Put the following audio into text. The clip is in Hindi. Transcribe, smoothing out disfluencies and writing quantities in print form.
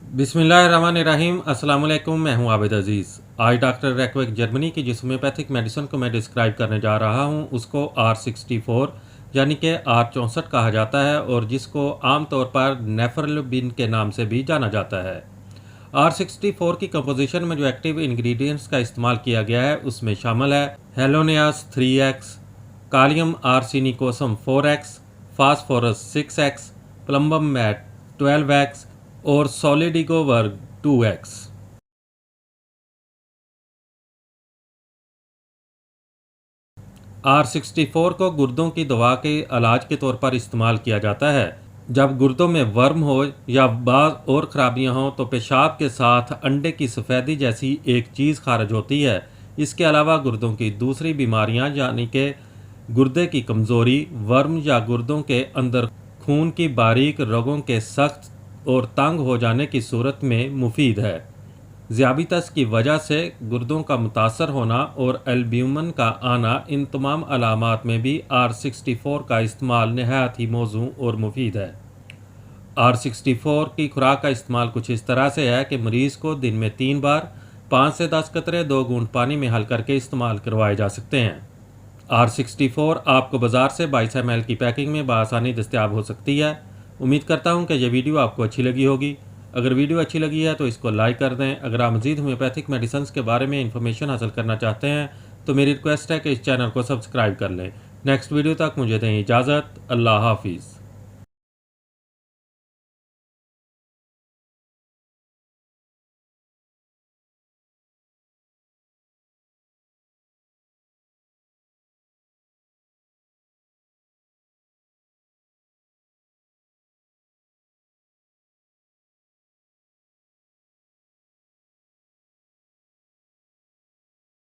बिस्मिल्लाहिर्रहमानिर्रहीम। अस्सलाम वालेकुम। मैं हूं आबिद अज़ीज़। आज डॉक्टर रैकवेक जर्मनी की जिस होम्योपैथिक मेडिसिन को मैं डिस्क्राइब करने जा रहा हूं उसको R64 यानी कि R64 कहा जाता है और जिसको आमतौर पर नेफरलिबिन के नाम से भी जाना जाता है। R64 की कंपोजिशन में जो एक्टिव इंग्रेडिएंट्स का इस्तेमाल किया गया है उसमें शामिल है helonias 3x, kalium arsenicosum 4x, phosphorus 6x, plumbum met 12x और सॉलिडिगो वर्ग 2x। R64 को गुर्दों की दवा के इलाज के तौर पर इस्तेमाल किया जाता है। जब गुर्दों में वर्म हो या बाज़ और ख़राबियाँ हों तो पेशाब के साथ अंडे की सफ़ेदी जैसी एक चीज़ खारिज होती है। इसके अलावा गुर्दों की दूसरी बीमारियाँ यानी कि गुर्दे की कमज़ोरी, वर्म या गुर्दों के अंदर खून की बारीक रगों के सख्त और तंग हो जाने की सूरत में मुफीद है। ज़ियाबितस की वजह से गुर्दों का मुतासर होना और एल्ब्यूमिन का आना, इन तमाम अलामात में भी R64 का इस्तेमाल नहायत ही मौजू और मुफीद है। R64 की खुराक का इस्तेमाल कुछ इस तरह से है कि मरीज़ को दिन में 3 बार 5 से 10 कतरे 2 घूंट पानी में हल करके इस्तेमाल करवाए जा सकते हैं। R64 आपको बाज़ार से 22 ml की पैकिंग में बआसानी दस्तयाब हो सकती है। उम्मीद करता हूँ कि यह वीडियो आपको अच्छी लगी होगी। अगर वीडियो अच्छी लगी है तो इसको लाइक कर दें। अगर आप मज़ीद होम्योपैथिक मेडिसिन के बारे में इंफॉर्मेशन हासिल करना चाहते हैं तो मेरी रिक्वेस्ट है कि इस चैनल को सब्सक्राइब कर लें। नेक्स्ट वीडियो तक मुझे दें इजाज़त। अल्लाह हाफिज़।